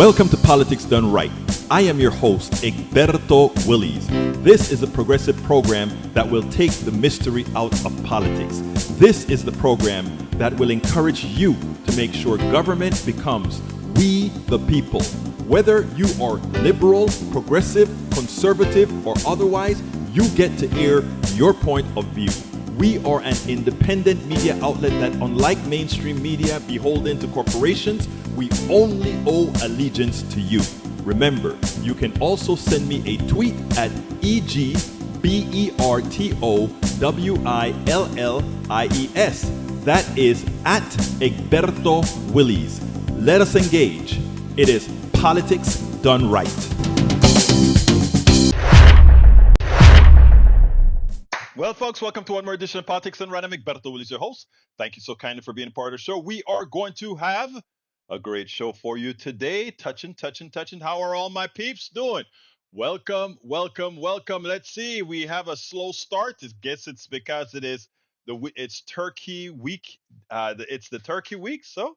Welcome to Politics Done Right. I am your host, Egberto Willies. This is a progressive program that will take the mystery out of politics. This is the program that will encourage you to make sure government becomes we the people. Whether you are liberal, progressive, conservative, or otherwise, you get to air your point of view. We are an independent media outlet that, unlike mainstream media beholden to corporations, we only owe allegiance to you. Remember, you can also send me a tweet at EGBERTOWILLIES. That is at Egberto Willies. Let us engage. It is Politics Done Right. Well, folks, welcome to one more edition of Politics Done Right. I'm Egberto Willies, your host. Thank you so kindly for being a part of the show. We are going to have a great show for you today. Touching. How are all my peeps doing? Welcome. Let's see. We have a slow start. I guess it's because it's Turkey week. It's the Turkey week, so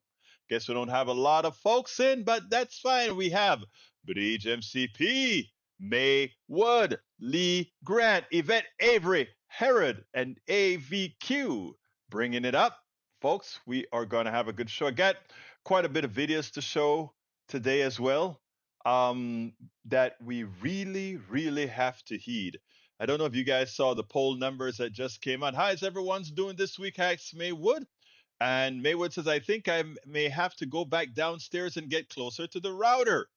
guess we don't have a lot of folks in, but that's fine. We have Bridge MCP, May Wood, Lee Grant, Yvette Avery, Herod, and AVQ bringing it up. Folks, we are going to have a good show. I got quite a bit of videos to show today as well, that we really have to heed. I don't know if you guys saw the poll numbers that just came out. How is everyone's doing this week? Asks Maywood. And Maywood says, I think I may have to go back downstairs and get closer to the router.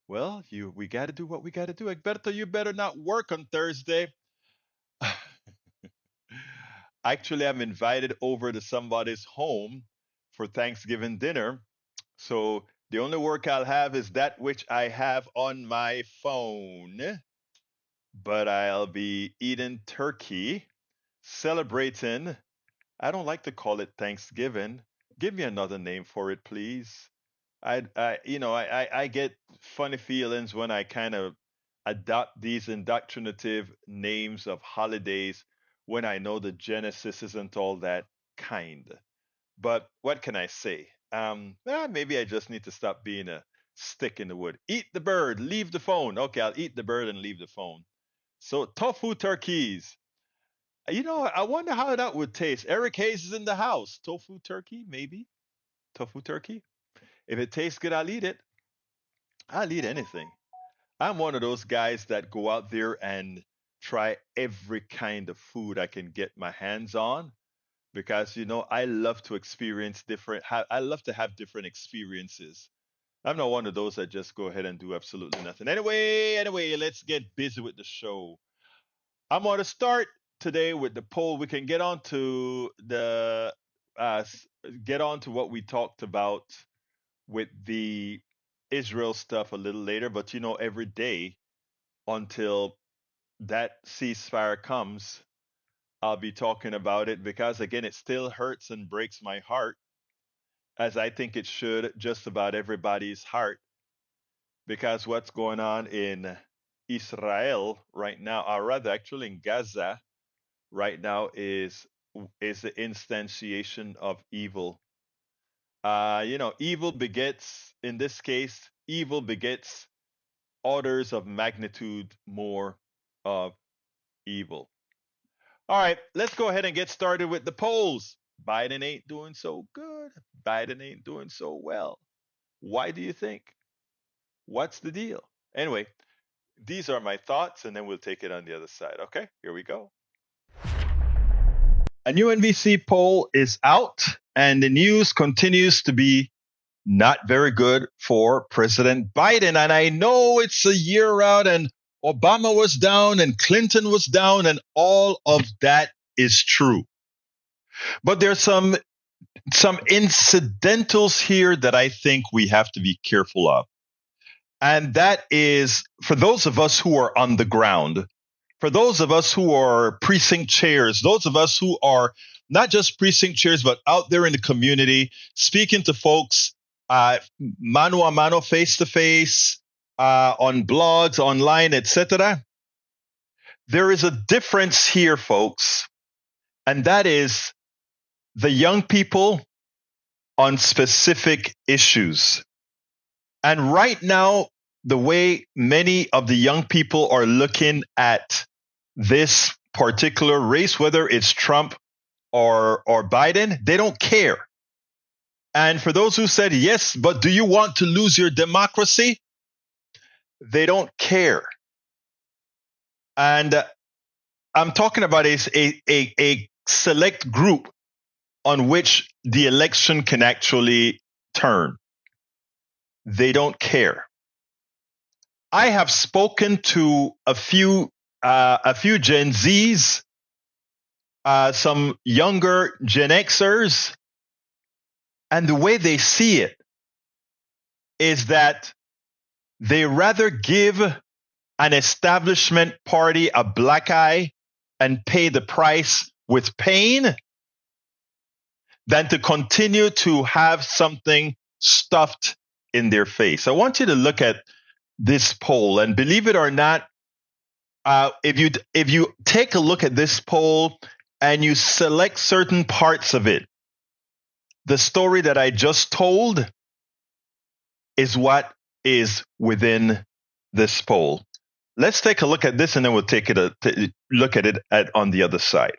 Well, we got to do what we got to do. Egberto, you better not work on Thursday. Actually, I'm invited over to somebody's home for Thanksgiving dinner. So the only work I'll have is that which I have on my phone. But I'll be eating turkey, celebrating. I don't like to call it Thanksgiving. Give me another name for it, please. I get funny feelings when I kind of adopt these indoctrinative names of holidays when I know the genesis isn't all that kind. But what can I say? Maybe I just need to stop being a stick in the wood. Eat the bird, leave the phone. Okay, I'll eat the bird and leave the phone. So tofu turkeys. I wonder how that would taste. Eric Hayes is in the house. Tofu turkey, maybe. Tofu turkey. If it tastes good, I'll eat it. I'll eat anything. I'm one of those guys that go out there and try every kind of food I can get my hands on because I love to experience I love to have different experiences. I'm not one of those that just go ahead and do absolutely nothing. Anyway, let's get busy with the show. I'm going to start today with the poll. We can uh, s- get on to what we talked about with the Israel stuff a little later, but every day until that ceasefire comes, I'll be talking about it because, again, it still hurts and breaks my heart, as I think it should just about everybody's heart, because what's going on in Israel right now, or rather, actually in Gaza right now, is the instantiation of evil. Evil begets, in this case, evil begets orders of magnitude more of evil. All right, let's go ahead and get started with the polls. Biden ain't doing so good. Biden ain't doing so well. Why do you think? What's the deal? Anyway, these are my thoughts, and then we'll take it on the other side. Okay, here we go. A new NBC poll is out, and the news continues to be not very good for President Biden. And I know it's a year out, and Obama was down, and Clinton was down, and all of that is true. But there's some incidentals here that I think we have to be careful of. And that is for those of us who are on the ground, for those of us who are precinct chairs, those of us who are not just precinct chairs, but out there in the community, speaking to folks, mano a mano, face to face, on blogs, online, etc. There is a difference here, folks, and that is the young people on specific issues. And right now, the way many of the young people are looking at this particular race, whether it's Trump or Biden, they don't care. And for those who said, yes, but do you want to lose your democracy? They don't care. And I'm talking about a select group on which the election can actually turn. They don't care. I have spoken to a few Gen Zs, some younger Gen Xers, and the way they see it is that they rather give an establishment party a black eye and pay the price with pain than to continue to have something stuffed in their face. I want you to look at this poll, and believe it or not, if you take a look at this poll and you select certain parts of it, the story that I just told is what is within this poll. Let's take a look at this, and then we'll take look at it on the other side.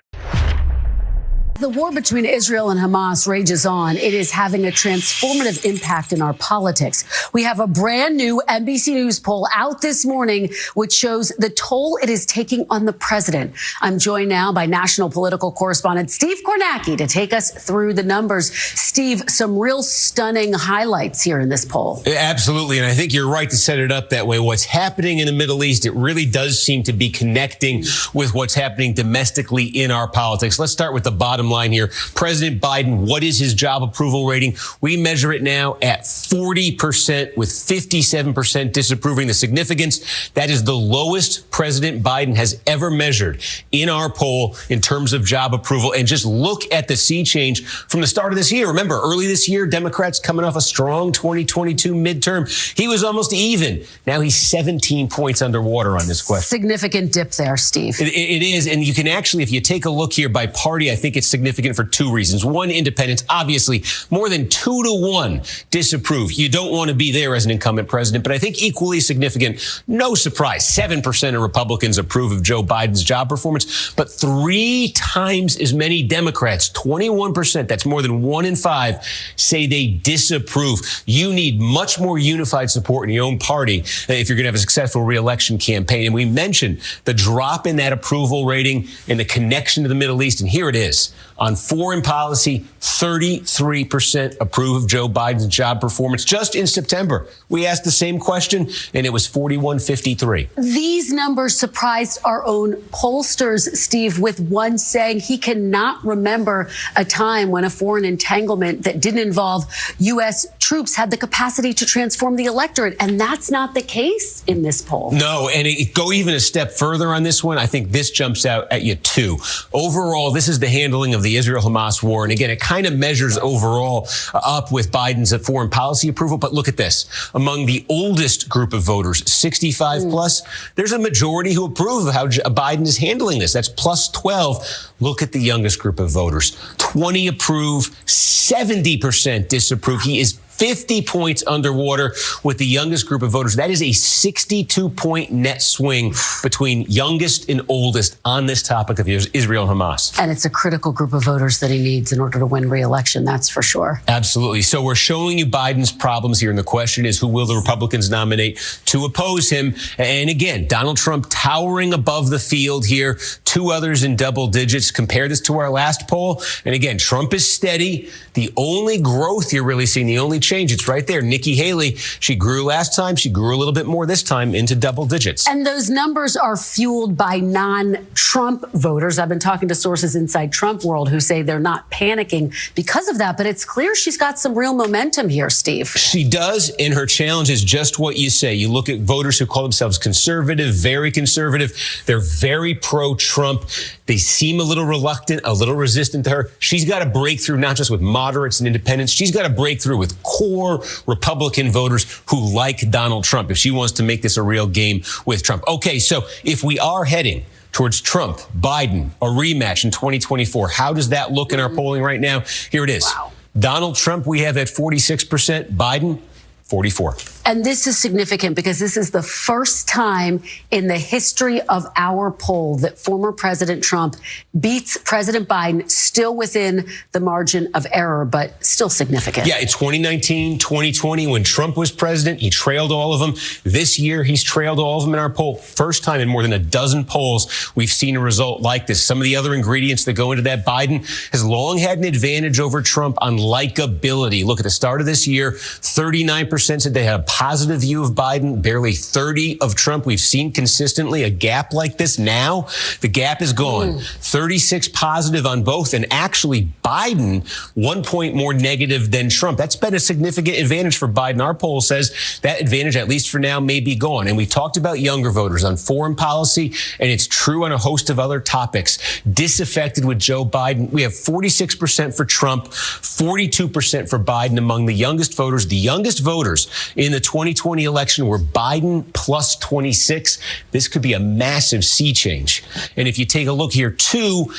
The war between Israel and Hamas rages on. It is having a transformative impact in our politics. We have a brand new NBC News poll out this morning, which shows the toll it is taking on the president. I'm joined now by national political correspondent Steve Kornacki to take us through the numbers. Steve, some real stunning highlights here in this poll. Absolutely. And I think you're right to set it up that way. What's happening in the Middle East, it really does seem to be connecting with what's happening domestically in our politics. Let's start with the bottom line here. President Biden, what is his job approval rating? We measure it now at 40%, with 57% disapproving. The significance, that is the lowest President Biden has ever measured in our poll in terms of job approval. And just look at the sea change from the start of this year. Remember, early this year, Democrats coming off a strong 2022 midterm. He was almost even. Now he's 17 points underwater on this question. Significant dip there, Steve. It is. And you can actually, if you take a look here by party, I think it's significant for two reasons. One, independents, obviously more than 2-1 disapprove. You don't want to be there as an incumbent president, but I think equally significant, no surprise, 7% of Republicans approve of Joe Biden's job performance, but 3 times as many Democrats, 21%, that's more than 1 in 5, say they disapprove. You need much more unified support in your own party if you're going to have a successful re-election campaign. And we mentioned the drop in that approval rating and the connection to the Middle East, and here it is. On foreign policy, 33% approve of Joe Biden's job performance. Just in September, we asked the same question, and it was 41-53. These numbers surprised our own pollsters, Steve, with one saying he cannot remember a time when a foreign entanglement that didn't involve U.S. troops had the capacity to transform the electorate. And that's not the case in this poll. No, and go even a step further on this one. I think this jumps out at you, too. Overall, this is the handling of the Israel-Hamas war. And again, it kind of measures overall up with Biden's foreign policy approval. But look at this. Among the oldest group of voters, 65 plus, there's a majority who approve of how Biden is handling this. That's plus 12. Look at the youngest group of voters. 20 approve, 70% disapprove. He is 50 points underwater with the youngest group of voters. That is a 62-point net swing between youngest and oldest on this topic of Israel and Hamas. And it's a critical group of voters that he needs in order to win re-election, that's for sure. Absolutely. So we're showing you Biden's problems here, and the question is, who will the Republicans nominate to oppose him? And again, Donald Trump towering above the field here, 2 others in double digits. Compare this to our last poll. And again, Trump is steady. The only growth you're really seeing, the only change, it's right there. Nikki Haley, she grew last time. She grew a little bit more this time into double digits. And those numbers are fueled by non-Trump voters. I've been talking to sources inside Trump world who say they're not panicking because of that. But it's clear she's got some real momentum here, Steve. She does. And her challenge is just what you say. You look at voters who call themselves conservative, very conservative. They're very pro-Trump. They seem a little reluctant, a little resistant to her. She's got to break through not just with moderates and independents. She's got to break through with core Republican voters who like Donald Trump if she wants to make this a real game with Trump. Okay, so if we are heading towards Trump, Biden, a rematch in 2024, how does that look in our polling right now? Here it is. Wow. Donald Trump, we have at 46%. Biden, 44%. And this is significant because this is the first time in the history of our poll that former President Trump beats President Biden, still within the margin of error, but still significant. Yeah, in 2019, 2020, when Trump was president, he trailed all of them. This year, he's trailed all of them in our poll. First time in more than a dozen polls we've seen a result like this. Some of the other ingredients that go into that, Biden has long had an advantage over Trump on likability. Look, at the start of this year, 39% said they had a positive view of Biden, barely 30 of Trump. We've seen consistently a gap like this. Now the gap is gone. 36 positive on both, and actually Biden 1 point more negative than Trump. That's been a significant advantage for Biden. Our poll says that advantage, at least for now, may be gone. And we talked about younger voters on foreign policy, and it's true on a host of other topics. Disaffected with Joe Biden. We have 46% for Trump, 42% for Biden among the youngest voters. The youngest voters in the 2020 election were Biden plus 26. This could be a massive sea change. And if you take a look here, too,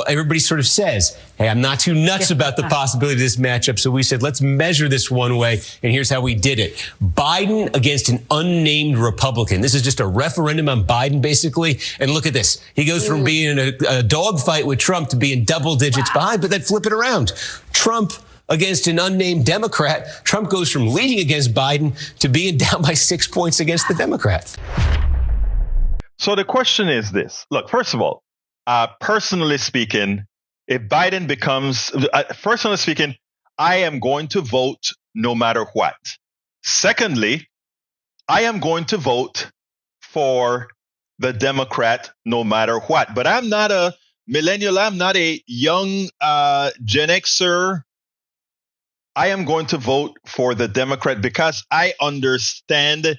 everybody sort of says, hey, I'm not too nuts about the possibility of this matchup. So we said, let's measure this one way. And here's how we did it. Biden against an unnamed Republican. This is just a referendum on Biden, basically. And look at this. He goes from being in a dogfight with Trump to being double digits behind, but then flip it around. Trump against an unnamed Democrat. Trump goes from leading against Biden to being down by 6 points against the Democrat. So the question is this. Look, first of all, personally speaking, if Biden becomes, personally speaking, I am going to vote no matter what. Secondly, I am going to vote for the Democrat no matter what. But I'm not a millennial. I'm not a young Gen Xer. I am going to vote for the Democrat because I understand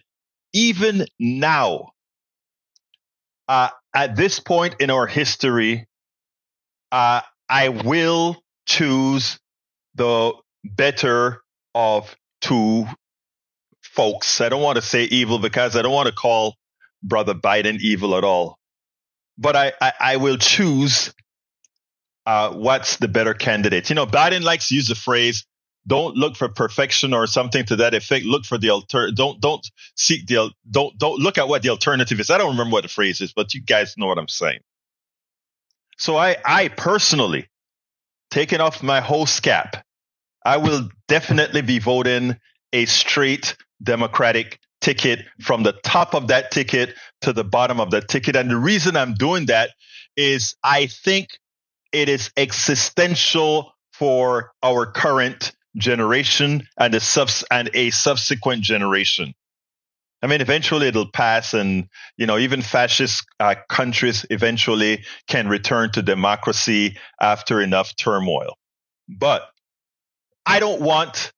even now, at this point in our history, I will choose the better of two folks. I don't want to say evil because I don't want to call Brother Biden evil at all. But I will choose what's the better candidate. You know, Biden likes to use the phrase, don't look for perfection or something to that effect. Look for the don't seek the don't look at what the alternative is. I don't remember what the phrase is, but you guys know what I'm saying. So I personally, taking off my host cap, I will definitely be voting a straight Democratic ticket from the top of that ticket to the bottom of that ticket. And the reason I'm doing that is I think it is existential for our current generation and a subsequent generation. I mean, eventually it'll pass, and even fascist countries eventually can return to democracy after enough turmoil. But I don't want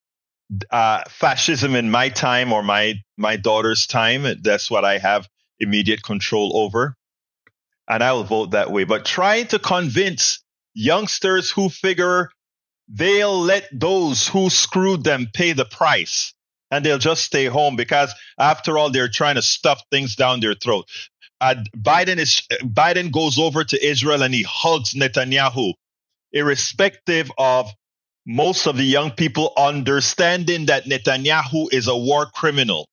fascism in my time or my daughter's time. That's what I have immediate control over, and I will vote that way. But trying to convince youngsters who figure they'll let those who screwed them pay the price, and they'll just stay home because, after all, they're trying to stuff things down their throat. Biden goes over to Israel and he hugs Netanyahu, irrespective of most of the young people understanding that Netanyahu is a war criminal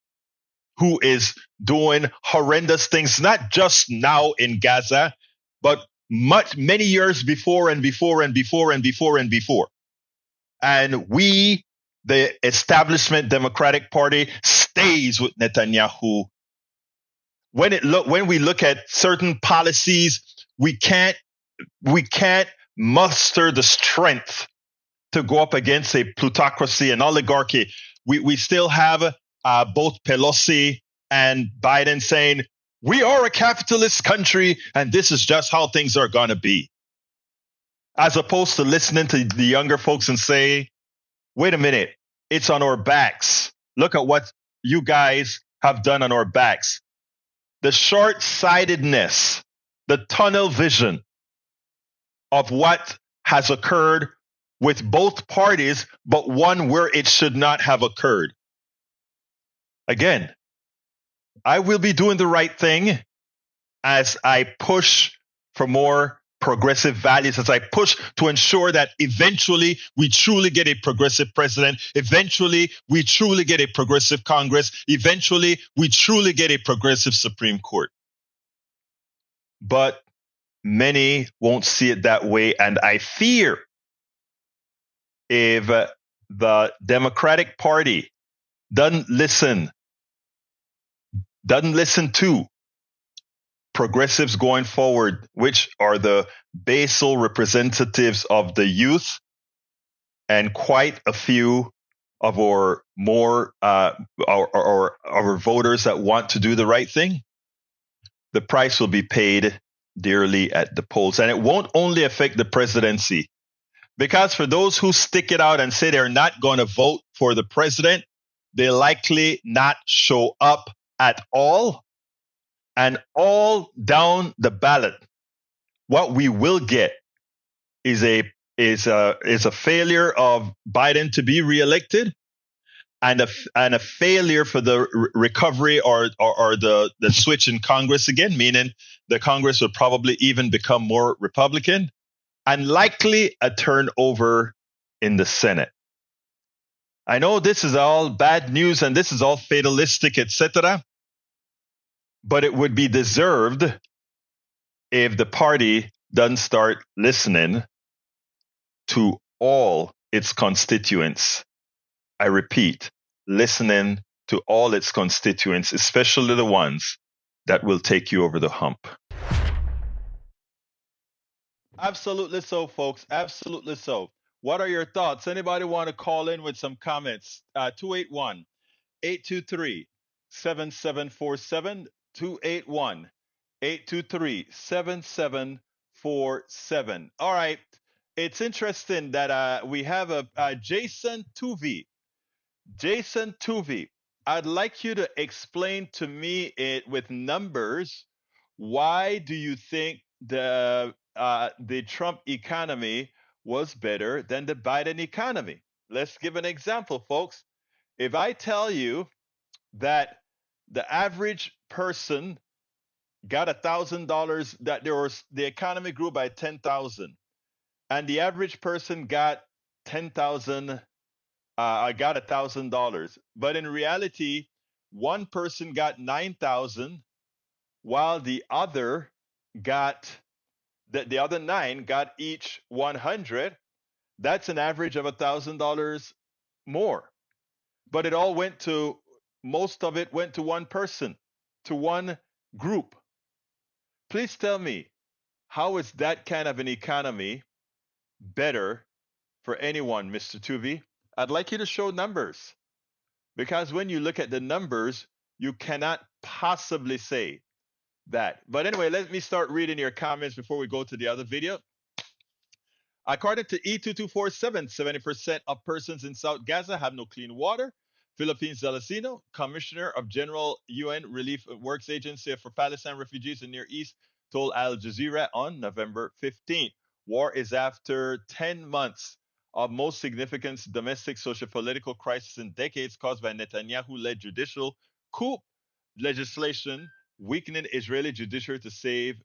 who is doing horrendous things, not just now in Gaza, but many years before and before and before and before and before. And we, the establishment Democratic Party, stays with Netanyahu. When we look at certain policies, we can't muster the strength to go up against a plutocracy and oligarchy. We still have both Pelosi and Biden saying, we are a capitalist country and this is just how things are going to be. As opposed to listening to the younger folks and say, wait a minute, it's on our backs. Look at what you guys have done on our backs. The short-sightedness, the tunnel vision of what has occurred with both parties, but one where it should not have occurred. Again, I will be doing the right thing as I push for more progressive values, as I push to ensure that eventually we truly get a progressive president, eventually we truly get a progressive Congress, eventually we truly get a progressive Supreme Court. But many won't see it that way, and I fear if the Democratic Party doesn't listen to progressives going forward, which are the basal representatives of the youth and quite a few of our more our voters that want to do the right thing, the price will be paid dearly at the polls. And it won't only affect the presidency, because for those who stick it out and say they're not going to vote for the president, they likely not show up at all. And all down the ballot, what we will get is a failure of Biden to be reelected, and a failure for the recovery or the switch in Congress again, meaning the Congress would probably even become more Republican, and likely a turnover in the Senate. I know this is all bad news and this is all fatalistic, etc., but it would be deserved if the party doesn't start listening to all its constituents. I repeat, listening to all its constituents, especially the ones that will take you over the hump. Absolutely so, folks. Absolutely so. What are your thoughts? Anybody want to call in with some comments? 281 823 7747. 281 823 7747. All right. It's interesting that we have a Jason Tuvi. Jason Tuvi, I'd like you to explain to me it with numbers. Why do you think the Trump economy was better than the Biden economy? Let's give an example, folks. If I tell you that the average person got $1,000, that the economy grew by 10,000, and the average person got 10,000. I got $1,000, but in reality, one person got 9,000, while the other got the other nine got each 100. That's an average of $1,000 more. But it all went to most of it went to one person, to one group. Please tell me, how is that kind of an economy better for anyone, Mr. Tuvi? I'd like you to show numbers, because when you look at the numbers, you cannot possibly say that. But anyway, let me start reading your comments before we go to the other video. According to E2247, 70% of persons in South Gaza have no clean water. Philippines Zelazino, Commissioner of General UN Relief Works Agency for Palestine Refugees in Near East, told Al Jazeera on November 15th. War is after 10 months of most significant domestic socio-political crisis in decades caused by Netanyahu-led judicial coup legislation, weakening Israeli judiciary to save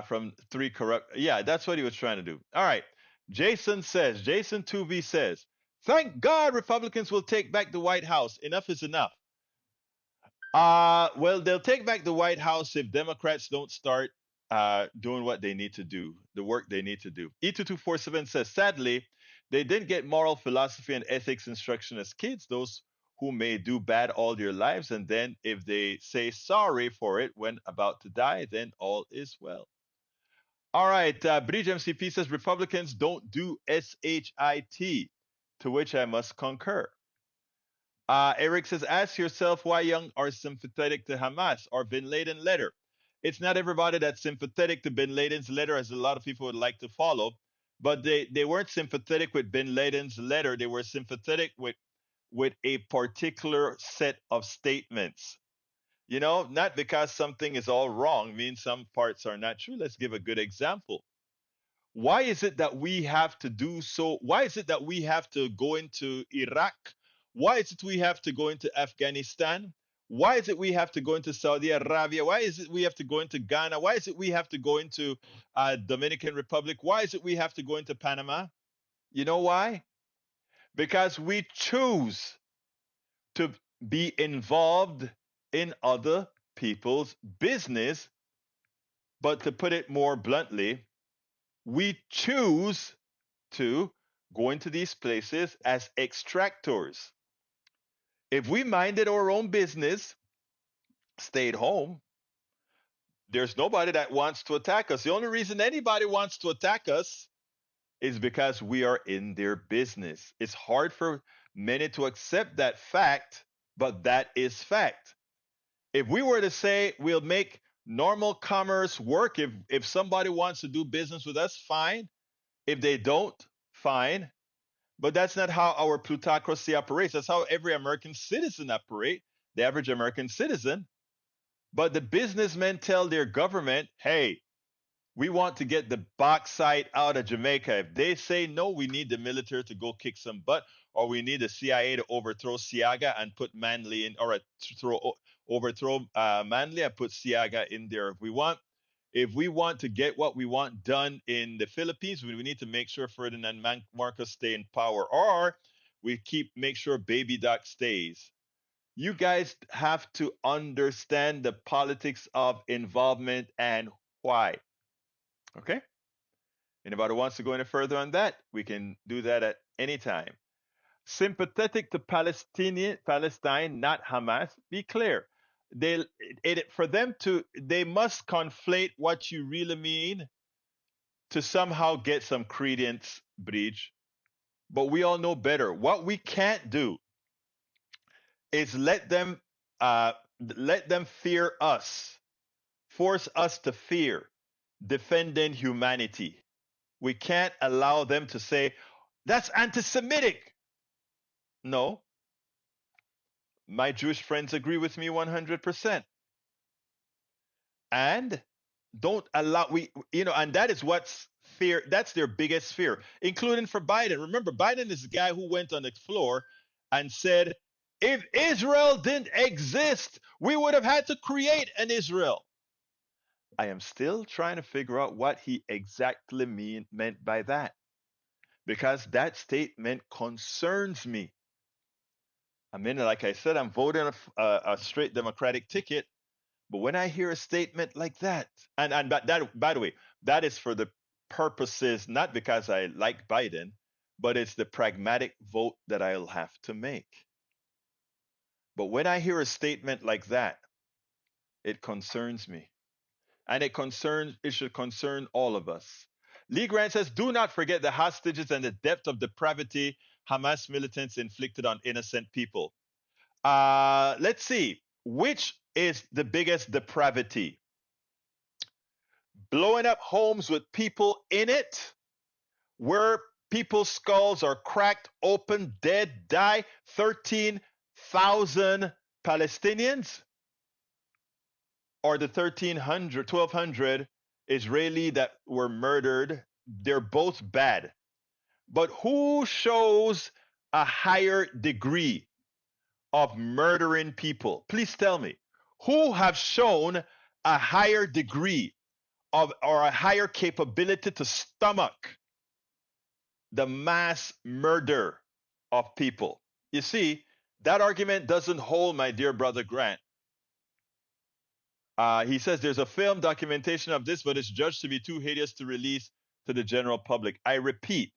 from three corrupt. Yeah, that's what he was trying to do. All right. Jason 2V says, thank God Republicans will take back the White House. Enough is enough. Well, they'll take back the White House if Democrats don't start doing what they need to do, the work they need to do. E2247 says, sadly, they didn't get moral philosophy and ethics instruction as kids, those who may do bad all their lives, and then if they say sorry for it when about to die, then all is well. All right, Bridge MCP says Republicans don't do SHIT, to which I must concur. Eric says, ask yourself why young are sympathetic to Hamas or Bin Laden letter. It's not everybody that's sympathetic to Bin Laden's letter, as a lot of people would like to follow, but they weren't sympathetic with Bin Laden's letter. They were sympathetic with a particular set of statements. You know, not because something is all wrong means some parts are not true. Let's give a good example. Why is it that we have to do so? Why is it that we have to go into Iraq? Why is it we have to go into Afghanistan? Why is it we have to go into Saudi Arabia? Why is it we have to go into Ghana? Why is it we have to go into Dominican Republic? Why is it we have to go into Panama? You know why? Because we choose to be involved in other people's business. But to put it more bluntly, we choose to go into these places as extractors. If we minded our own business, stayed home, there's nobody that wants to attack us. The only reason anybody wants to attack us is because we are in their business. It's hard for many to accept that fact, but that is fact. If we were to say we'll make normal commerce work, if somebody wants to do business with us, fine. If they don't, fine. But that's not how our plutocracy operates. That's how every American citizen operate, the average American citizen. But the businessmen tell their government, hey, we want to get the bauxite out of Jamaica. If they say no, we need the military to go kick some butt, or we need the CIA to overthrow Siaga and put Manley in, or overthrow Manley and put Siaga in there. If we want to get what we want done in the Philippines, we need to make sure Ferdinand Marcos stay in power, or we make sure Baby Doc stays. You guys have to understand the politics of involvement and why. Okay? Anybody wants to go any further on that? We can do that at any time. Sympathetic to Palestine, not Hamas. Be clear. For them to, they must conflate what you really mean to somehow get some credence, Breach. But we all know better. What we can't do is uh, let them fear us, force us to fear defending humanity. We can't allow them to say that's anti-Semitic. No, my Jewish friends agree with me 100%. And don't allow and that is what's fear. That's their biggest fear, including for Biden. Remember, Biden is the guy who went on the floor and said, if Israel didn't exist, we would have had to create an Israel. I am still trying to figure out what he exactly meant by that, because that statement concerns me. I mean, like I said, I'm voting a straight Democratic ticket, but when I hear a statement like that, and that, by the way, that is for the purposes, not because I like Biden, but it's the pragmatic vote that I'll have to make. But when I hear a statement like that, it concerns me. And it should concern all of us. Lee Grant says, do not forget the hostages and the depth of depravity Hamas militants inflicted on innocent people. Let's see. Which is the biggest depravity? Blowing up homes with people in it, where people's skulls are cracked open, dead, die, 13,000 Palestinians? Or the 1,200 Israeli that were murdered? They're both bad. But who shows a higher degree of murdering people? Please tell me. Who have shown a higher degree of, or a higher capability to stomach the mass murder of people? You see, that argument doesn't hold, my dear brother Grant. He says there's a film documentation of this, but it's judged to be too hideous to release to the general public. I repeat,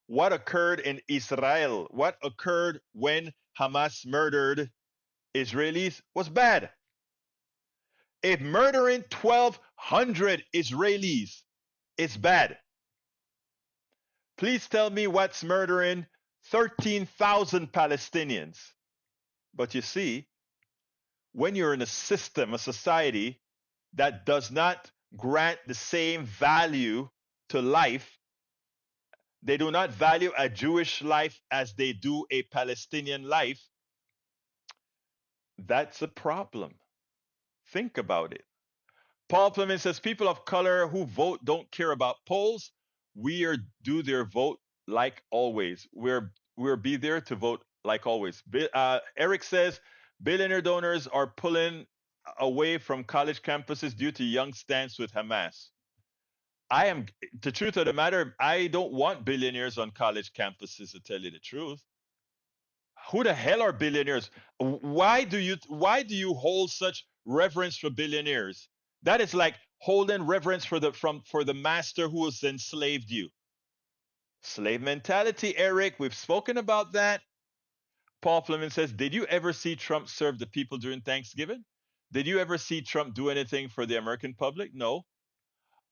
what occurred in Israel, what occurred when Hamas murdered Israelis was bad. If murdering 1,200 Israelis is bad, please tell me what's murdering 13,000 Palestinians. But you see, when you're in a system, a society that does not grant the same value to life, they do not value a Jewish life as they do a Palestinian life, that's a problem. Think about it. Paul Plumman says people of color who vote don't care about polls. We are do their vote like always. We'll be there to vote like always. Eric says billionaire donors are pulling away from college campuses due to young stance with Hamas. I am the truth of the matter. I don't want billionaires on college campuses, to tell you the truth. Who the hell are billionaires? Why do you hold such reverence for billionaires? That is like holding reverence for the master who has enslaved you. Slave mentality, Eric. We've spoken about that. Paul Fleming says, "Did you ever see Trump serve the people during Thanksgiving? Did you ever see Trump do anything for the American public? No."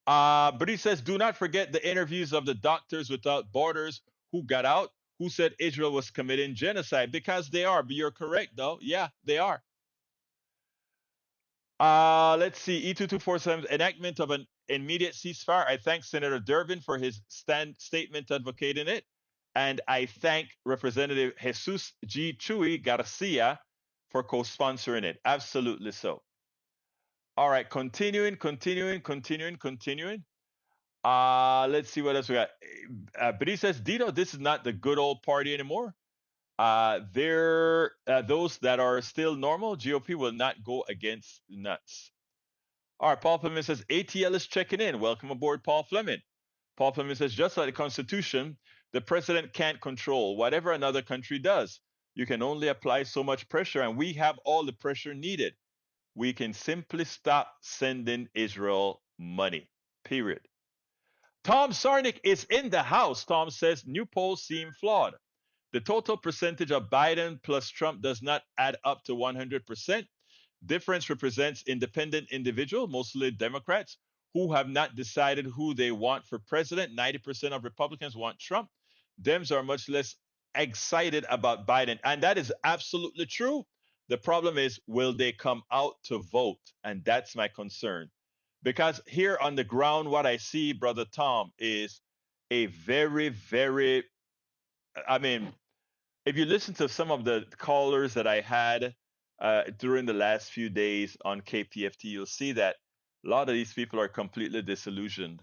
But he says, "Do not forget the interviews of the Doctors Without Borders who got out, who said Israel was committing genocide, because they are." But you're correct, though. Yeah, they are. Let's see. E2247 enactment of an immediate ceasefire. I thank Senator Durbin for his statement advocating it. And I thank Representative Jesus G. Chuy Garcia for co sponsoring it. Absolutely so. All right, continuing. Let's see what else we got. But he says, Dino, this is not the good old party anymore. Those that are still normal, GOP will not go against nuts. All right, Paul Fleming says, ATL is checking in. Welcome aboard, Paul Fleming. Paul Fleming says, just like the Constitution, the president can't control whatever another country does. You can only apply so much pressure, and we have all the pressure needed. We can simply stop sending Israel money, period. Tom Sarnik is in the house. Tom says, new polls seem flawed. The total percentage of Biden plus Trump does not add up to 100%. Difference represents independent individuals, mostly Democrats, who have not decided who they want for president. 90% of Republicans want Trump. Dems are much less excited about Biden. And that is absolutely true. The problem is, will they come out to vote? And that's my concern. Because here on the ground, what I see, Brother Tom, is a very, very, I mean, if you listen to some of the callers that I had during the last few days on KPFT, you'll see that a lot of these people are completely disillusioned,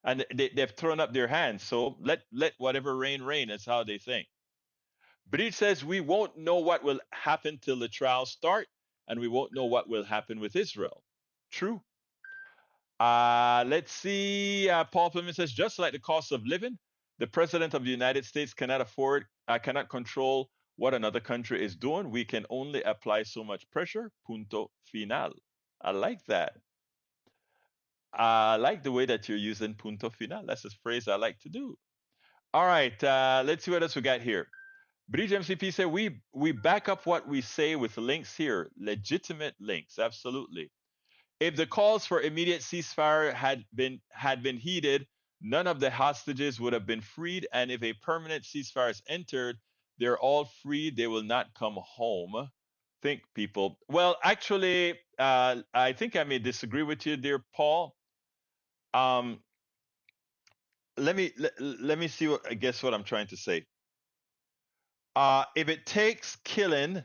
and they've thrown up their hands. So let whatever rain. That's how they think. But it says we won't know what will happen till the trials start, and we won't know what will happen with Israel. True. Let's see. Paul Plymouth says, just like the cost of living, the president of the United States cannot control what another country is doing. We can only apply so much pressure. Punto final. I like that. I like the way that you're using punto final. That's a phrase I like to do. All right. Let's see what else we got here. Bridge MCP said, we back up what we say with links here, legitimate links. Absolutely. If the calls for immediate ceasefire had been heeded, none of the hostages would have been freed. And if a permanent ceasefire is entered, they're all free. They will not come home. Think, people. Well, actually, I think I may disagree with you, dear Paul. Let me see what I guess what I'm trying to say. If it takes killing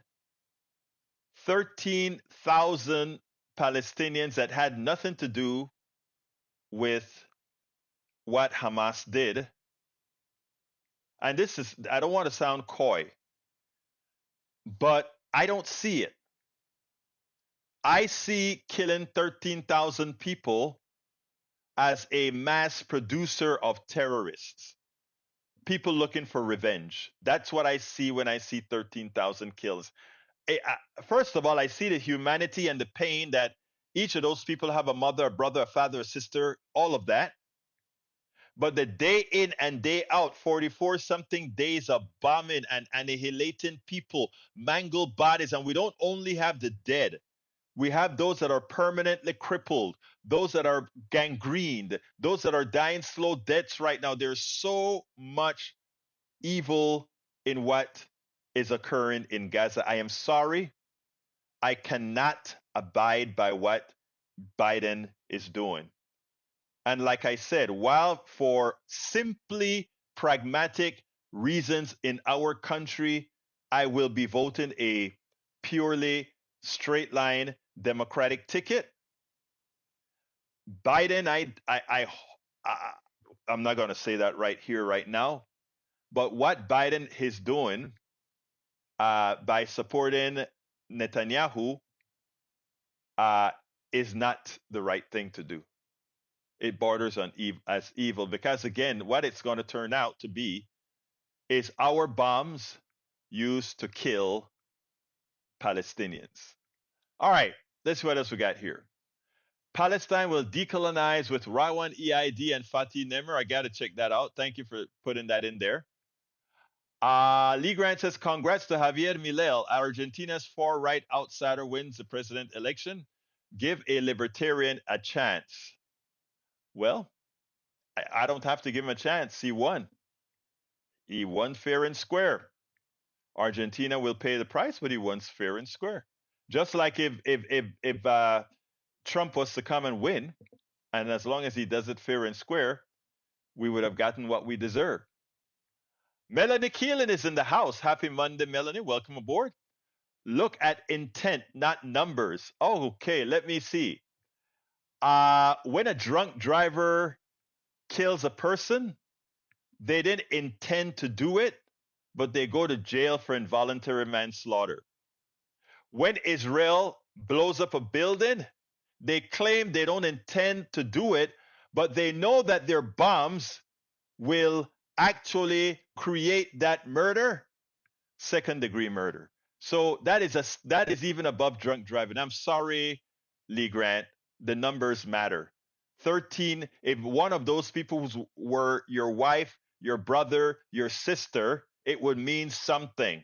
13,000 Palestinians that had nothing to do with what Hamas did, and this is, I don't want to sound coy, but I don't see it. I see killing 13,000 people as a mass producer of terrorists, people looking for revenge. That's what I see when I see 13,000 kills. First of all, I see the humanity and the pain that each of those people have, a mother, a brother, a father, a sister, all of that. But the day in and day out, 44 something days of bombing and annihilating people, mangled bodies. And we don't only have the dead, we have those that are permanently crippled, those that are gangrened, those that are dying slow deaths right now. There's so much evil in what is occurring in Gaza. I am sorry. I cannot abide by what Biden is doing. And like I said, while for simply pragmatic reasons in our country, I will be voting a purely straight line Democratic ticket, Biden, I'm not going to say that right here, right now. But what Biden is doing by supporting Netanyahu is not the right thing to do. It borders on as evil because, again, what it's going to turn out to be is our bombs used to kill Palestinians. All right, let's see what else we got here. Palestine will decolonize with Rawan EID and Fatih Nemer. I got to check that out. Thank you for putting that in there. Lee Grant says, congrats to Javier Milei. Argentina's far-right outsider wins the president election. Give a libertarian a chance. Well, I don't have to give him a chance. He won. He won fair and square. Argentina will pay the price, but he won fair and square. Just like if Trump was to come and win, and as long as he does it fair and square, we would have gotten what we deserve. Melanie Keelan is in the house. Happy Monday, Melanie. Welcome aboard. Look at intent, not numbers. Oh, okay, let me see. When a drunk driver kills a person, they didn't intend to do it, but they go to jail for involuntary manslaughter. When Israel blows up a building, they claim they don't intend to do it, but they know that their bombs will actually create that murder, second-degree murder. So that is even above drunk driving. I'm sorry, Lee Grant, the numbers matter. 13, if one of those people were your wife, your brother, your sister, it would mean something.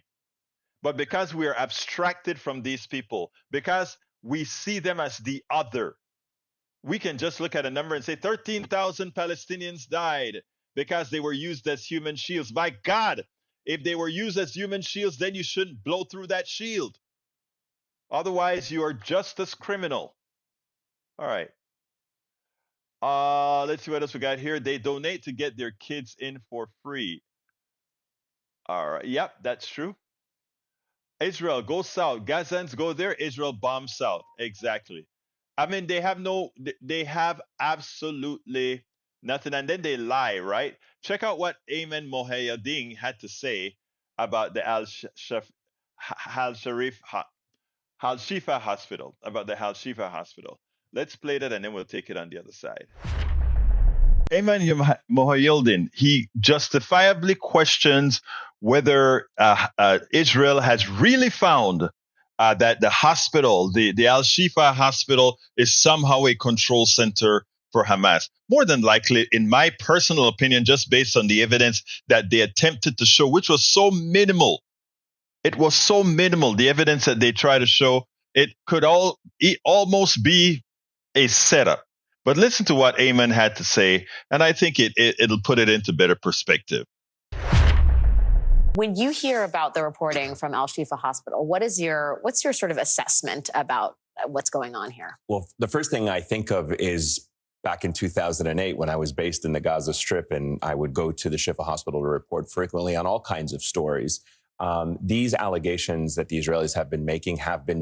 But because we are abstracted from these people, because we see them as the other, we can just look at a number and say 13,000 Palestinians died because they were used as human shields. My God, if they were used as human shields, then you shouldn't blow through that shield. Otherwise, you are just as criminal. All right. Let's see what else we got here. They donate to get their kids in for free. All right. Yep, that's true. Israel, go south. Gazans go there. Israel bombs south. Exactly. I mean, they have absolutely nothing. And then they lie, right? Check out what Ayman Mohayedin had to say about the Al-Shifa hospital, about the Al-Shifa hospital. Let's play that and then we'll take it on the other side. Ayman Mohayedin, he justifiably questions whether Israel has really found that the hospital, the Al-Shifa hospital, is somehow a control center for Hamas. More than likely, in my personal opinion, just based on the evidence that they attempted to show, which was so minimal. It was so minimal, the evidence that they try to show, it could almost be a setup. But listen to what Ayman had to say, and I think it'll put it into better perspective. When you hear about the reporting from Al-Shifa Hospital, what's your sort of assessment about what's going on here? Well, the first thing I think of is back in 2008 when I was based in the Gaza Strip, and I would go to the Shifa Hospital to report frequently on all kinds of stories. These allegations that the Israelis have been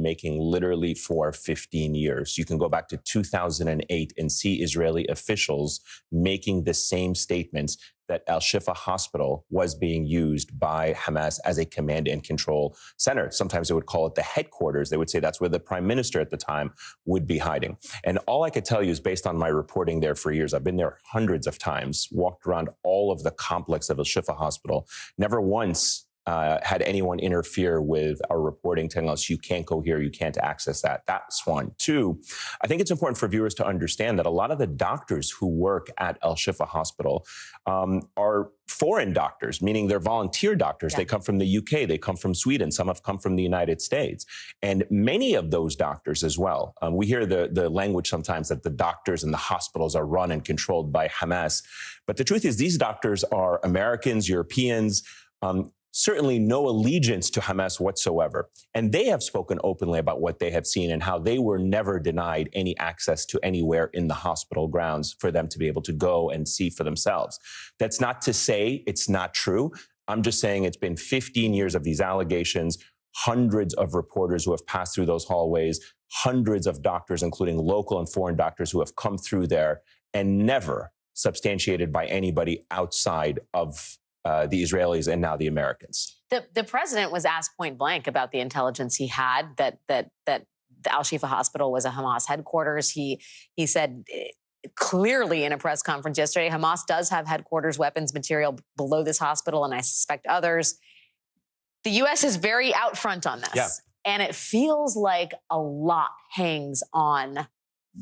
making literally for 15 years. You can go back to 2008 and see Israeli officials making the same statements that Al-Shifa Hospital was being used by Hamas as a command and control center. Sometimes they would call it the headquarters. They would say that's where the prime minister at the time would be hiding. And all I could tell you is based on my reporting there for years, I've been there hundreds of times, walked around all of the complex of Al-Shifa Hospital, never once had anyone interfere with our reporting, telling us you can't go here, you can't access that. That's one. Two, I think it's important for viewers to understand that a lot of the doctors who work at Al-Shifa Hospital are foreign doctors, meaning they're volunteer doctors. Yeah. They come from the UK, they come from Sweden, some have come from the United States. And many of those doctors as well, we hear the language sometimes that the doctors and the hospitals are run and controlled by Hamas. But the truth is these doctors are Americans, Europeans, certainly no allegiance to Hamas whatsoever. And they have spoken openly about what they have seen and how they were never denied any access to anywhere in the hospital grounds for them to be able to go and see for themselves. That's not to say it's not true. I'm just saying it's been 15 years of these allegations, hundreds of reporters who have passed through those hallways, hundreds of doctors, including local and foreign doctors who have come through there, and never substantiated by anybody outside of the Israelis and now the Americans. The president was asked point blank about the intelligence he had that the Al-Shifa hospital was a Hamas headquarters. He said clearly in a press conference yesterday, Hamas does have headquarters weapons material below this hospital, and I suspect others. The U.S. is very out front on this. Yeah. And it feels like a lot hangs on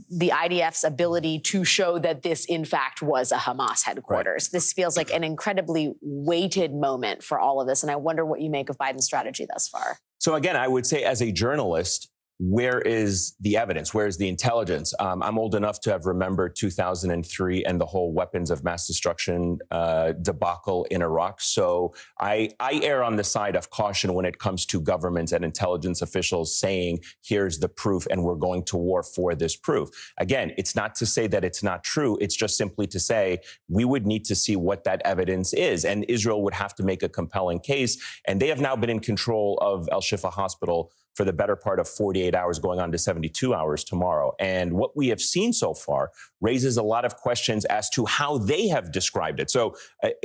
the IDF's ability to show that this, in fact, was a Hamas headquarters. Right. This feels like an incredibly weighted moment for all of this. And I wonder what you make of Biden's strategy thus far. So again, I would say as a journalist, where is the evidence? Where is the intelligence? I'm old enough to have remembered 2003 and the whole weapons of mass destruction debacle in Iraq. So I err on the side of caution when it comes to governments and intelligence officials saying, here's the proof and we're going to war for this proof. Again, it's not to say that it's not true. It's just simply to say we would need to see what that evidence is. And Israel would have to make a compelling case. And they have now been in control of Al-Shifa hospital for the better part of 48 hours, going on to 72 hours tomorrow. And what we have seen so far raises a lot of questions as to how they have described it. So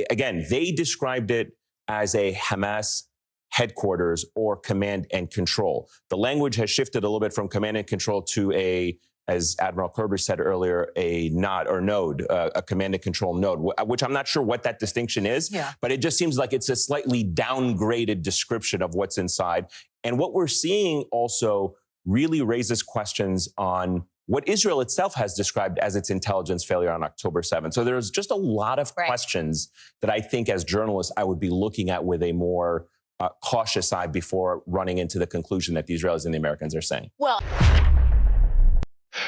again, they described it as a Hamas headquarters or command and control. The language has shifted a little bit from command and control to as Admiral Kerber said earlier, a node, a command and control node, which I'm not sure what that distinction is, but it just seems like it's a slightly downgraded description of what's inside. And what we're seeing also really raises questions on what Israel itself has described as its intelligence failure on October 7th. So there's just a lot of questions that I think as journalists, I would be looking at with a more cautious eye before running into the conclusion that the Israelis and the Americans are saying. Well,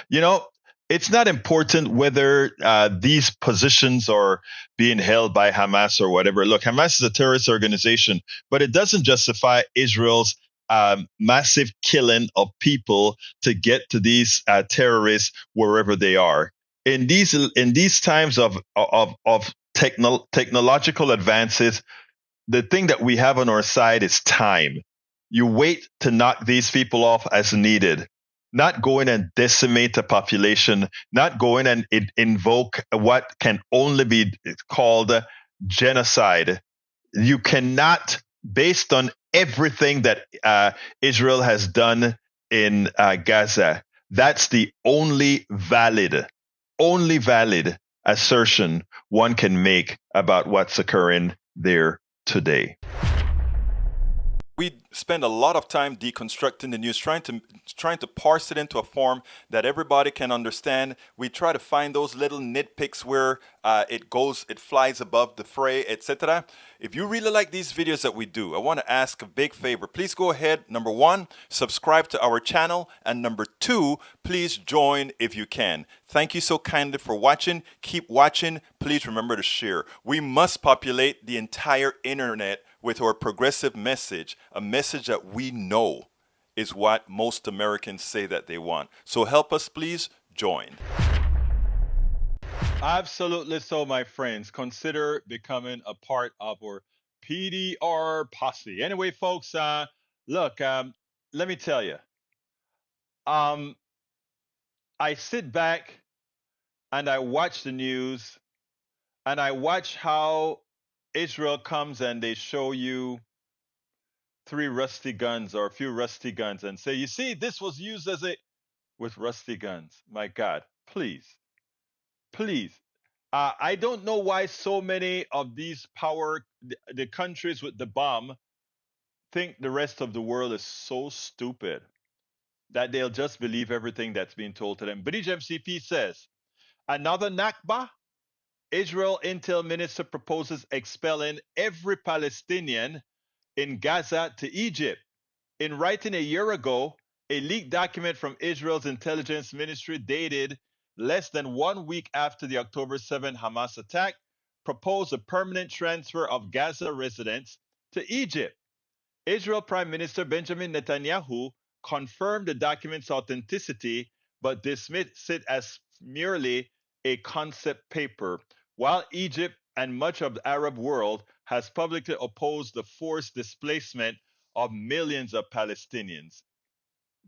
you know, it's not important whether these positions are being held by Hamas or whatever. Look, Hamas is a terrorist organization, but it doesn't justify Israel's massive killing of people to get to these terrorists wherever they are. In these times of technological advances, the thing that we have on our side is time. You wait to knock these people off as needed. Not go in and decimate the population, not go in and invoke what can only be called genocide. You cannot, based on everything that Israel has done in Gaza, that's the only valid assertion one can make about what's occurring there today. We spend a lot of time deconstructing the news, trying to parse it into a form that everybody can understand. We try to find those little nitpicks where it flies above the fray, etc. If you really like these videos that we do, I want to ask a big favor. Please go ahead. Number one, subscribe to our channel. And number two, please join if you can. Thank you so kindly for watching. Keep watching. Please remember to share. We must populate the entire internet with our progressive message, a message that we know is what most Americans say that they want. So help us, please join. Absolutely so, my friends. Consider becoming a part of our PDR posse. Anyway, folks, look, let me tell you, I sit back and I watch the news and I watch how Israel comes and they show you three rusty guns or a few rusty guns and say, you see, this was used as with rusty guns. My God, please. I don't know why so many of these the countries with the bomb think the rest of the world is so stupid that they'll just believe everything that's being told to them. British MCP says, another Nakba? Israel Intel minister proposes expelling every Palestinian in Gaza to Egypt. In writing a year ago, a leaked document from Israel's intelligence ministry dated less than 1 week after the October 7 Hamas attack proposed a permanent transfer of Gaza residents to Egypt. Israel Prime Minister Benjamin Netanyahu confirmed the document's authenticity, but dismissed it as merely a concept paper, while Egypt and much of the Arab world has publicly opposed the forced displacement of millions of Palestinians.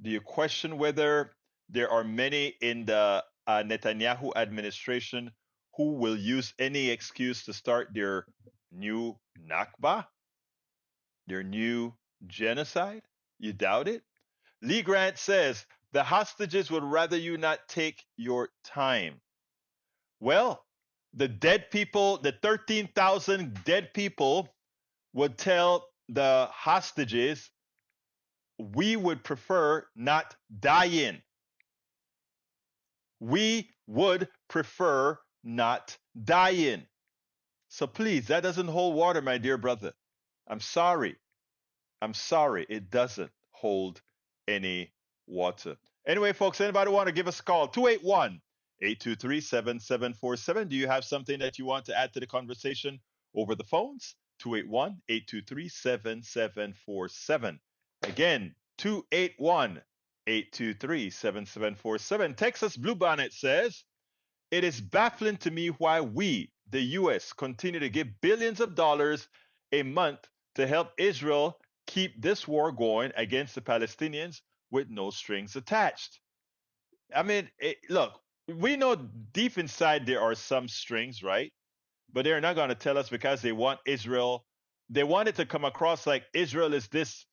Do you question whether there are many in the Netanyahu administration who will use any excuse to start their new Nakba, their new genocide? You doubt it? Lee Grant says the hostages would rather you not take your time. Well, the dead people, the 13,000 dead people, would tell the hostages, we would prefer not dying. We would prefer not dying. So please, that doesn't hold water, my dear brother. I'm sorry. I'm sorry. It doesn't hold any water. Anyway, folks, anybody want to give us a call? 281-823-7747. Do you have something that you want to add to the conversation over the phones? 281-823-7747. Again, 281-823-7747. Texas Bluebonnet says, it is baffling to me why we, the U.S., continue to give billions of dollars a month to help Israel keep this war going against the Palestinians with no strings attached. I mean, look, we know deep inside there are some strings, right? But they're not going to tell us because they want Israel. They want it to come across like Israel is this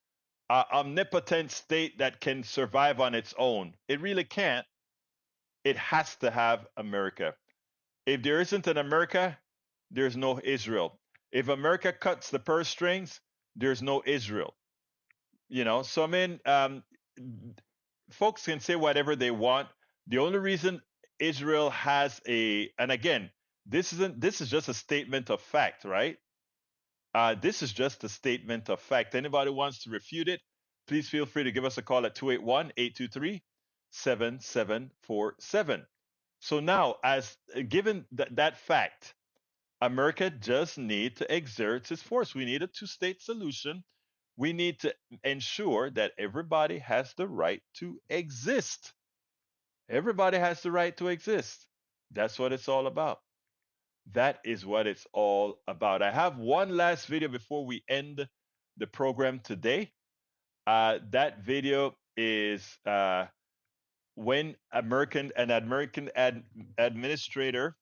omnipotent state that can survive on its own. It really can't. It has to have America. If there isn't an America, there's no Israel. If America cuts the purse strings, there's no Israel. You know, so I mean, folks can say whatever they want. The only reason Israel has and again, this is just a statement of fact, right? This is just a statement of fact. Anybody wants to refute it, please feel free to give us a call at 281-823-7747. So now, as given that fact, America does need to exert its force. We need a two-state solution. We need to ensure that everybody has the right to exist. Everybody has the right to exist. That's what it's all about. That is what it's all about. I have one last video before we end the program today. That video is when an American administrator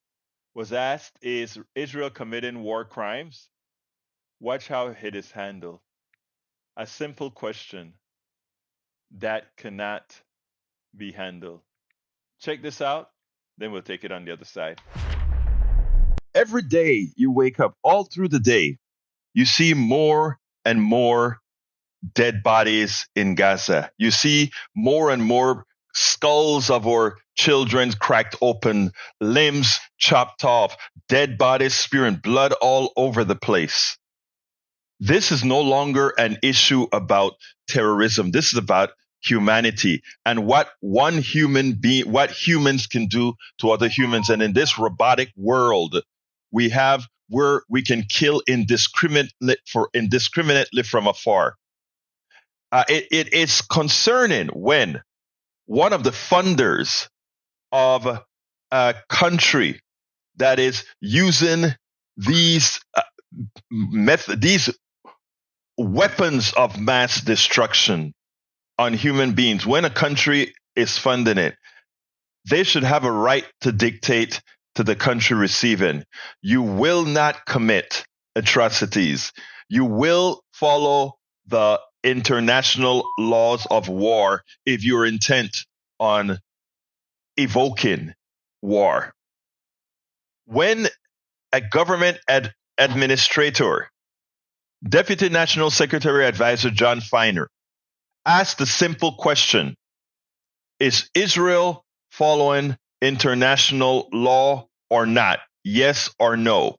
was asked, is Israel committing war crimes? Watch how it is handled. A simple question that cannot be handled. Check this out, then we'll take it on the other side. Every day you wake up, all through the day, you see more and more dead bodies in Gaza. You see more and more skulls of our children cracked open, limbs chopped off, dead bodies spewing blood all over the place. This is no longer an issue about terrorism. This is about humanity and what humans can do to other humans. And in this robotic world, we can kill indiscriminately from afar. It is concerning when one of the funders of a country that is using these weapons of mass destruction on human beings, when a country is funding it, they should have a right to dictate to the country receiving, you will not commit atrocities. You will follow the international laws of war if you're intent on evoking war. When a government administrator, Deputy National Secretary Advisor John Feiner, asked the simple question, is Israel following international law or not? Yes or no?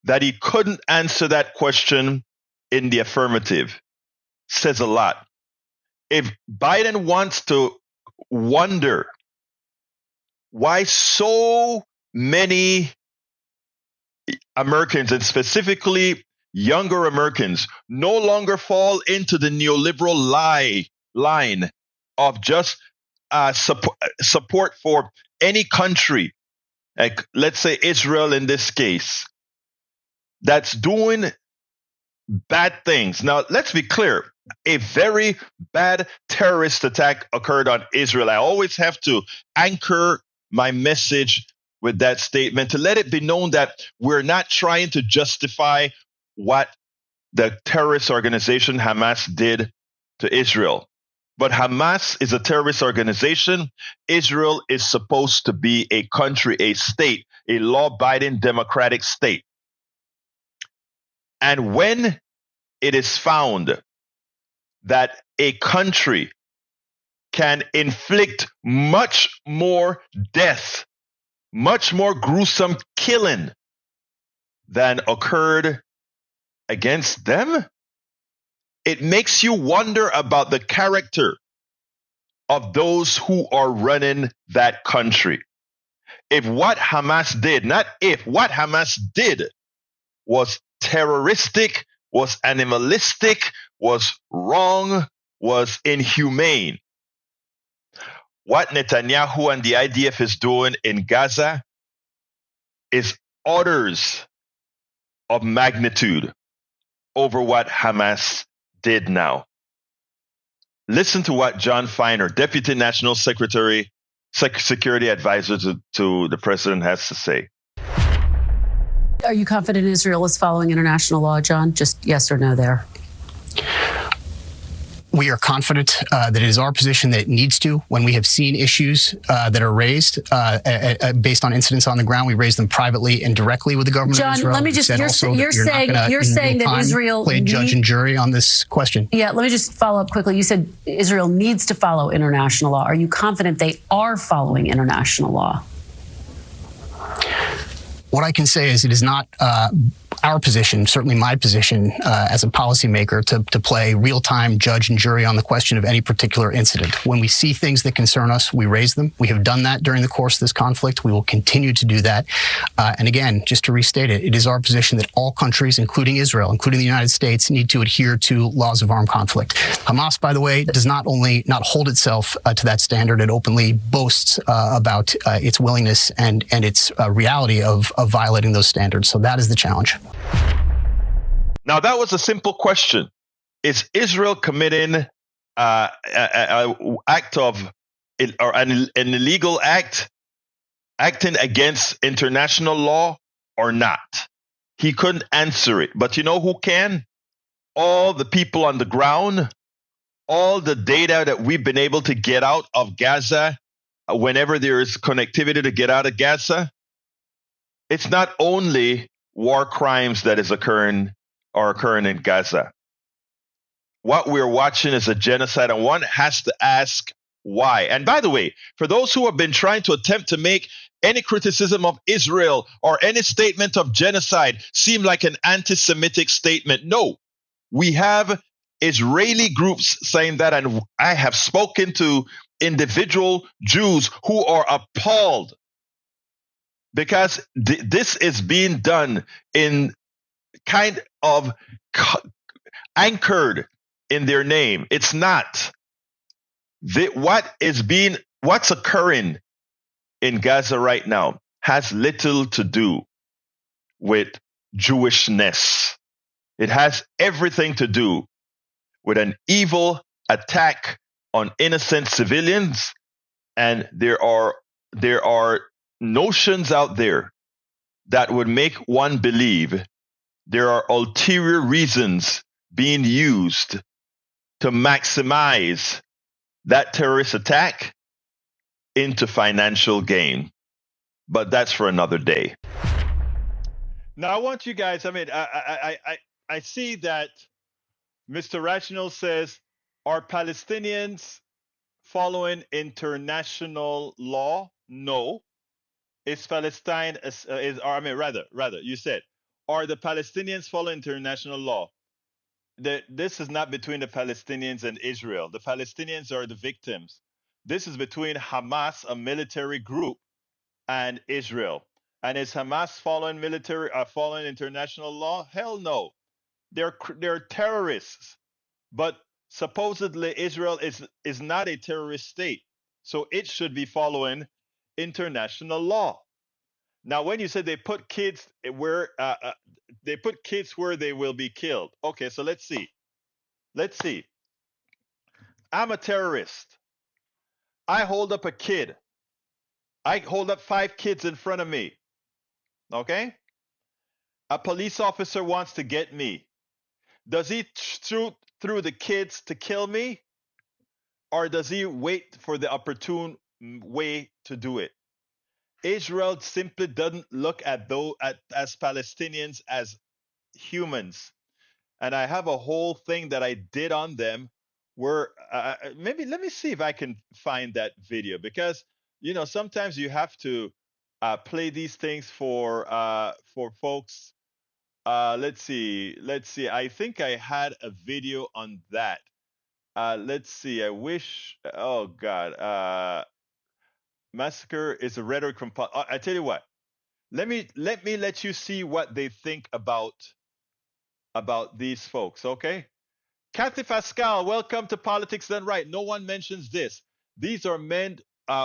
That he couldn't answer that question in the affirmative says a lot. If Biden wants to wonder why so many Americans, and specifically younger Americans, no longer fall into the neoliberal line of just support for any country, like let's say Israel in this case, that's doing bad things. Now, let's be clear. A very bad terrorist attack occurred on Israel. I always have to anchor my message with that statement, to let it be known that we're not trying to justify what the terrorist organization Hamas did to Israel. But Hamas is a terrorist organization. Israel is supposed to be a country, a state, a law-abiding democratic state. And when it is found that a country can inflict much more death, much more gruesome killing than occurred against them, it makes you wonder about the character of those who are running that country. If what Hamas did, not if, what Hamas did was terroristic, was animalistic, was wrong, was inhumane, what Netanyahu and the IDF is doing in Gaza is orders of magnitude over what Hamas did now. Listen to what John Feiner, Deputy National Secretary, Security Advisor to the President, has to say. Are you confident Israel is following international law, John? Just yes or no there. We are confident that it is our position that it needs to. When we have seen issues that are raised based on incidents on the ground, we raise them privately and directly with the government John, of Israel. let me just, you're saying that Israel play judge and jury on this question. Yeah, let me just follow up quickly. You said Israel needs to follow international law. Are you confident they are following international law? What I can say is it is not our position, certainly my position as a policymaker, to play real-time judge and jury on the question of any particular incident. When we see things that concern us, we raise them. We have done that during the course of this conflict. We will continue to do that. And again, just to restate it, it is our position that all countries, including Israel, including the United States, need to adhere to laws of armed conflict. Hamas, by the way, does not only not hold itself to that standard, it openly boasts about its willingness and its reality of violating those standards. So that is the challenge. Now, that was a simple question. Is Israel committing an act of, or an illegal act, acting against international law or not? He couldn't answer it. But you know who can? All the people on the ground, all the data that we've been able to get out of Gaza, whenever there is connectivity to get out of Gaza, it's not only war crimes that is occurring in Gaza. What we're watching is a genocide, and one has to ask why. And by the way, for those who have been trying to attempt to make any criticism of Israel or any statement of genocide seem like an anti-Semitic statement, no. We have Israeli groups saying that, and I have spoken to individual Jews who are appalled because this is being done in kind of anchored in their name. It's not. What's occurring in Gaza right now has little to do with Jewishness. It has everything to do with an evil attack on innocent civilians, and there are notions out there that would make one believe there are ulterior reasons being used to maximize that terrorist attack into financial gain. But that's for another day. Now, I want you guys, I see that Mr. Rational says, are Palestinians following international law? No. Is Palestine, you said, are the Palestinians following international law? This is not between the Palestinians and Israel. The Palestinians are the victims. This is between Hamas, a military group, and Israel. And is Hamas following following international law? Hell no. They're terrorists. But supposedly Israel is not a terrorist state, so it should be following international law. Now, when you say they put kids where they will be killed, okay, so let's see. I'm a terrorist. I hold up a kid I hold up 5 kids in front of me. Okay? A police officer wants to get me. Does he shoot through the kids to kill me? Or does he wait for the opportune way to do it? Israel simply doesn't look at as Palestinians as humans. And I have a whole thing that I did on them where maybe let me see if I can find that video, because sometimes you have to play these things for folks. Let's see. I think I had a video on that. Let's see. I wish. Oh God. Massacre is a rhetoric from. I tell you what. Let me let you see what they think about these folks. Okay. Kathy Pascal, welcome to Politics Done Right. No one mentions this. These are men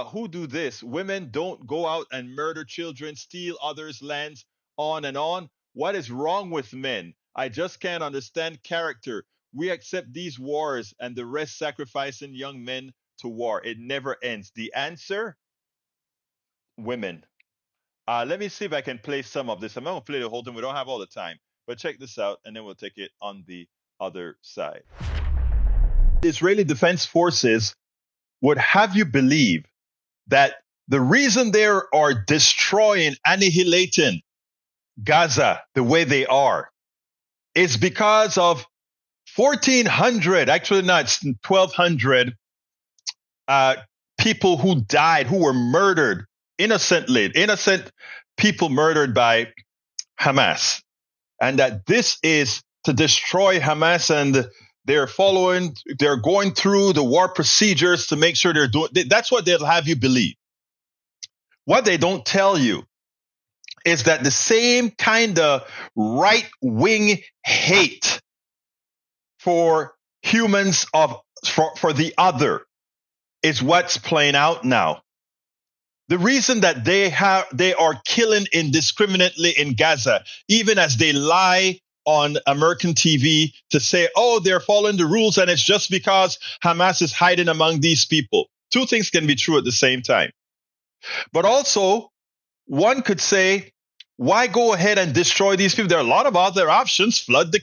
who do this. Women don't go out and murder children, steal others' lands, on and on. What is wrong with men? I just can't understand character. We accept these wars and the rest sacrificing young men to war. It never ends. The answer? Women. Let me see if I can play some of this. I'm not going to play the whole thing. We don't have all the time. But check this out, and then we'll take it on the other side. The Israeli Defense Forces would have you believe that the reason they are destroying, annihilating Gaza the way they are is because of 1,400, actually not, it's 1,200 people who died, who were murdered innocent people murdered by Hamas. And that this is to destroy Hamas, and they're going through the war procedures to make sure they're doing, that's what they'll have you believe. What they don't tell you is that the same kind of right-wing hate for humans for the other is what's playing out now. The reason that they are killing indiscriminately in Gaza, even as they lie on American TV to say, oh, they're following the rules and it's just because Hamas is hiding among these people. Two things can be true at the same time. But also, one could say, why go ahead and destroy these people? There are a lot of other options. Flood the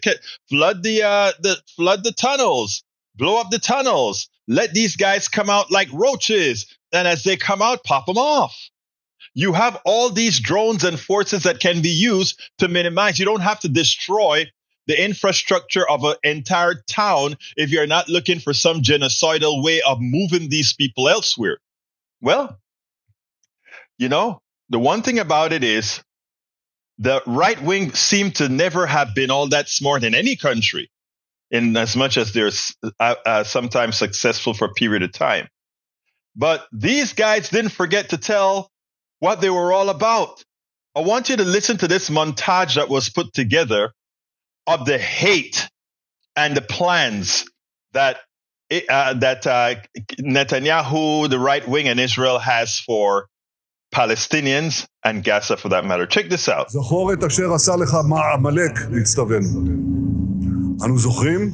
tunnels, blow up the tunnels, let these guys come out like roaches. And as they come out, pop them off. You have all these drones and forces that can be used to minimize. You don't have to destroy the infrastructure of an entire town if you're not looking for some genocidal way of moving these people elsewhere. Well, the one thing about it is the right wing seem to never have been all that smart in any country, in as much as they're sometimes successful for a period of time. But these guys didn't forget to tell what they were all about. I want you to listen to this montage that was put together of the hate and the plans that Netanyahu, the right wing, and Israel has for Palestinians and Gaza for that matter. Check this out. זכור את אשר עשה לך עמלק להצטוון. אנו זוכרים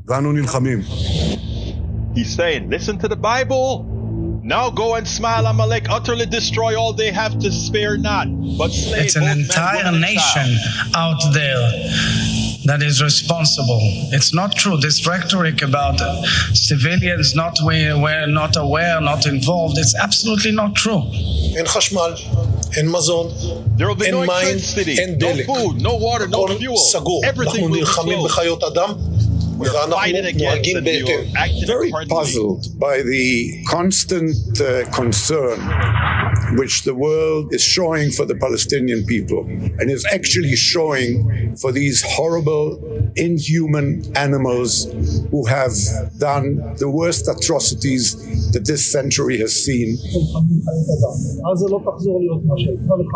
ואנו נלחמים. He's saying, listen to the Bible. Now go and smile, Amalek, utterly destroy all they have to spare not, but slay it's an entire nation out there that is responsible. It's not true. This rhetoric about civilians not aware, not involved, it's absolutely not true. אין חשמל, אין מזון, אין מים, אין דלק. No food, no water, no fuel. סגור. אנחנו נלחמים בחיות אדם. Very puzzled by the constant concern which the world is showing for the Palestinian people and is actually showing for these horrible, inhuman animals who have done the worst atrocities that this century has seen.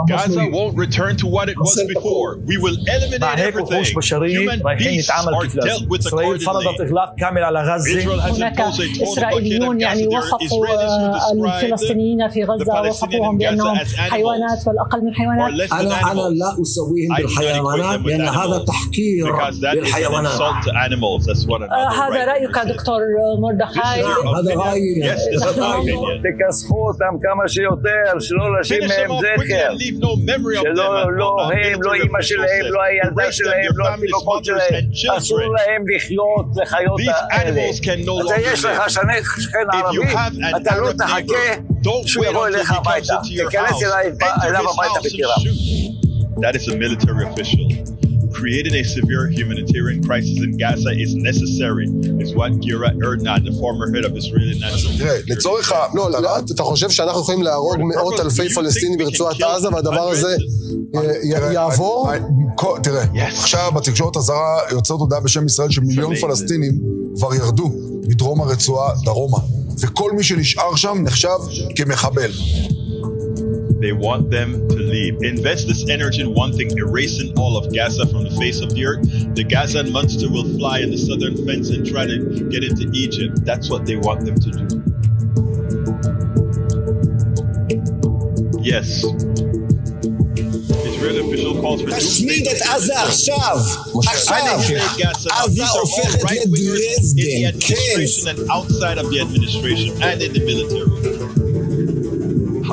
Gaza won't return to what it was before. We will eliminate everything. Human beings are dealt with accordingly. Israel has imposed a total blockade on Gaza. Israelis who describe the Palestinians in Gaza as animals or less than animals. I do not equate them with animals because that is an insult to animals. That's what another هذا رأيك دكتور مردخاي. هذا رأيي. Yes, this is my opinion. תכסחו אותם כמה שיותר, שלא להשאיר מהם זכר. שלא הם, לא אמא שלהם, לא הילדה שלהם, לא התינוקות שלהם. אסור להם לחיות לחיות האלה. אתה יש לך שכן ערבי, אתה לא תחכה שהוא יבוא אליך הביתה. תיכנס אליו הביתה בטירה. That is a military official. Creating a severe humanitarian crisis in Gaza is necessary, is what Gira Erdnad, the former head of Israeli National Security. לצורך אתה חושב שאנחנו יכולים להרוג מאות אלפי פלסטינים ברצועת עזה והדבר הזה יעבור? תראה, עכשיו בתקשורת הזרה יוצאת הודעה בשם ישראל שמיליון פלסטינים כבר ירדו מדרום הרצועה דרומה, וכל מי שנשאר שם נחשב כמחבל. They want them to leave. Invest this energy in one thing, erasing all of Gaza from the face of the earth. The Gazan monster will fly in the southern fence and try to get into Egypt. That's what they want them to do. Yes. Israeli official calls for תשמיד את עזה עכשיו. עזה הופכת לדרזדן. And outside of the administration and in the military.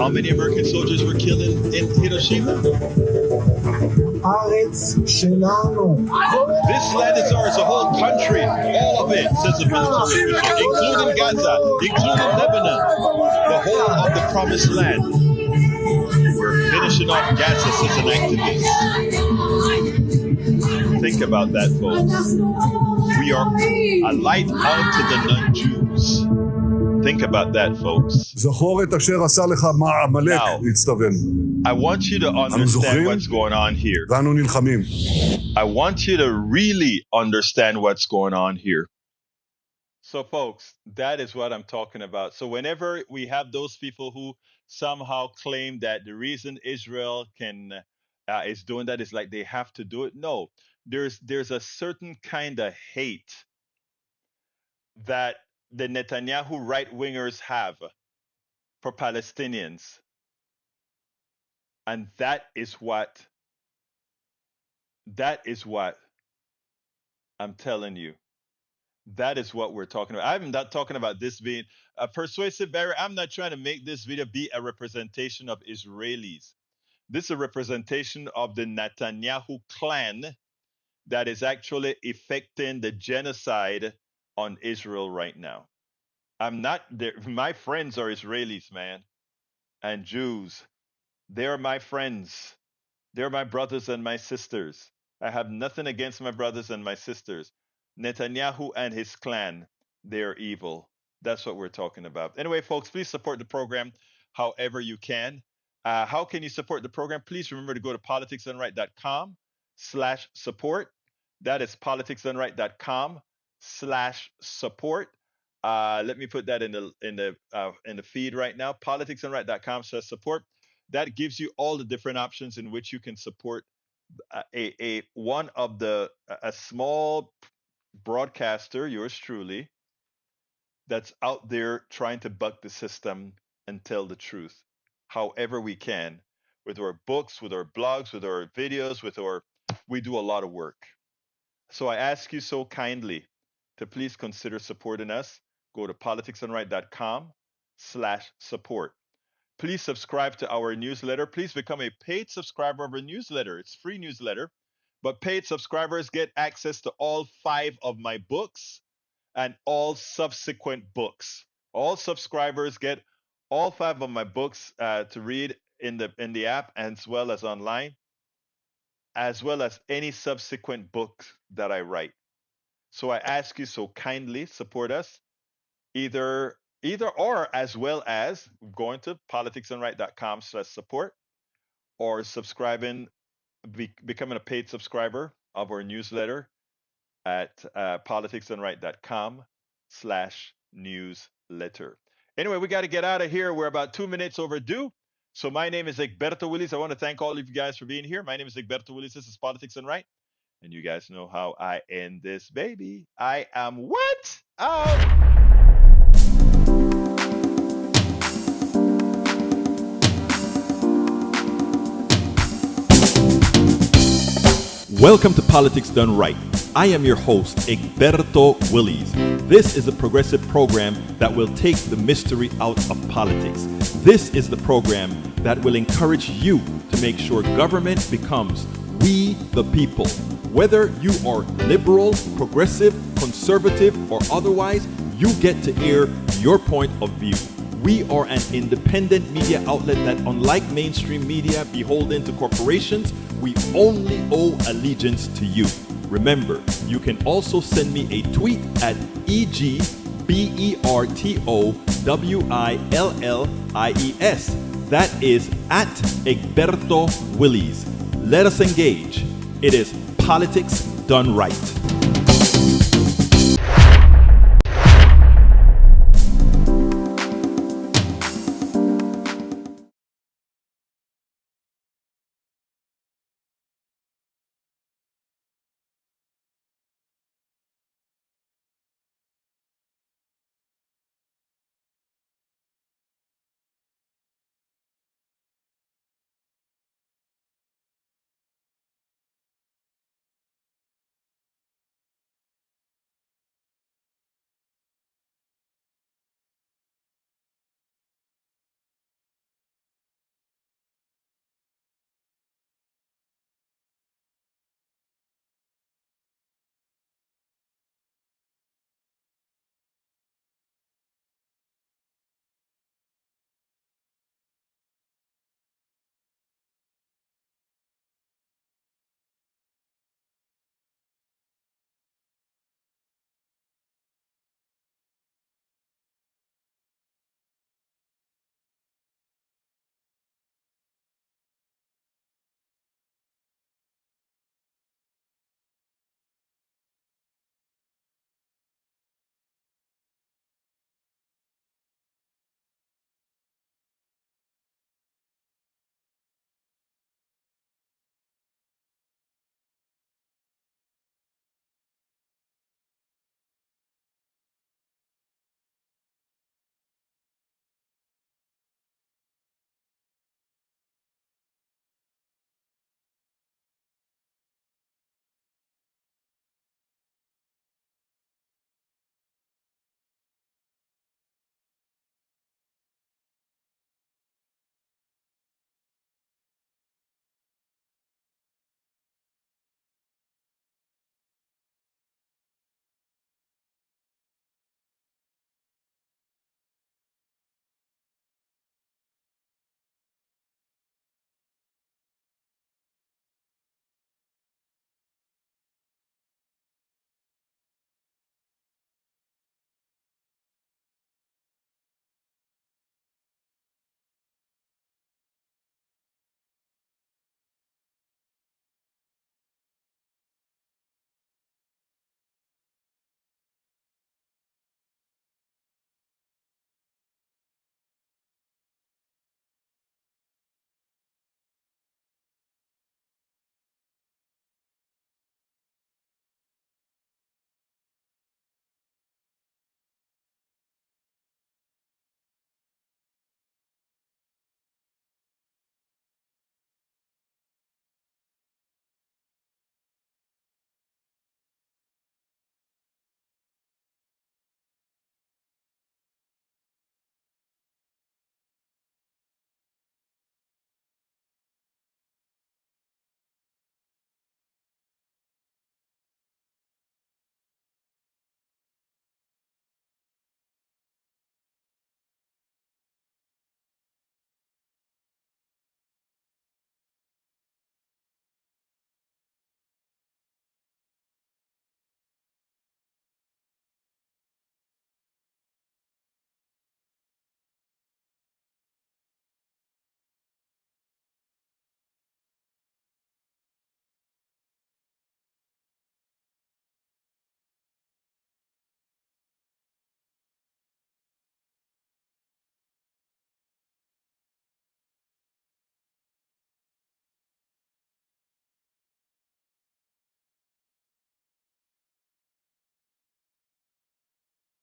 How many American soldiers were killed in Hiroshima? This land is ours, a whole country, all of it, says the military official, including Gaza, including Lebanon, the whole of the promised land. We're finishing off Gaza, says an activist. Think about that, folks. We are a light unto the non-Jews. Think about that, folks. Now, I want you to understand what's going on here. I want you to really understand what's going on here. So, folks, that is what I'm talking about. So whenever we have those people who somehow claim that the reason Israel is doing that is like they have to do it, no. There's a certain kind of hate that the Netanyahu right-wingers have for Palestinians. And that is what I'm telling you. That is what we're talking about. I'm not talking about this being a persuasive barrier. I'm not trying to make this video be a representation of Israelis. This is a representation of the Netanyahu clan that is actually effecting the genocide on Israel right now. I'm not there. My friends are Israelis, man, and Jews. They're my friends. They're my brothers and my sisters. I have nothing against my brothers and my sisters. Netanyahu and his clan, they're evil. That's what we're talking about. Anyway, folks, please support the program however you can. How can you support the program? Please remember to go to politicsdoneright.com/support. That is politicsdoneright.com/support. Let me put that in the feed right now. politicsdoneright.com/support. That gives you all the different options in which you can support a small broadcaster, yours truly, that's out there trying to buck the system and tell the truth, however we can, with our books, with our blogs, with our videos, we do a lot of work. So I ask you so kindly to please consider supporting us. Go to politicsdoneright.com/support. Please subscribe to our newsletter. Please become a paid subscriber of our newsletter. It's a free newsletter, but paid subscribers get access to all 5 of my books and all subsequent books. All subscribers get all 5 of my books to read in the app as well as online, as well as any subsequent books that I write. So I ask you so kindly support us, either or, as well as going to politicsdoneright.com/support or subscribing, becoming a paid subscriber of our newsletter at politicsdoneright.com/newsletter. Anyway, we got to get out of here. We're about 2 minutes overdue. So my name is Egberto Willis. I want to thank all of you guys for being here. My name is Egberto Willis. This is Politics Done Right. And you guys know how I end this, baby. I am what? Out. Welcome to Politics Done Right, I am your host, Egberto Willies. This is a progressive program that will take the mystery out of politics. This is the program that will encourage you to make sure government becomes we the people. Whether you are liberal, progressive, conservative, or otherwise, you get to air your point of view. We are an independent media outlet that, unlike mainstream media beholden to corporations, we only owe allegiance to you. Remember, you can also send me a tweet at EGBERTOWILLIES. That is at Egberto Willies. Let us engage. It is politics done right.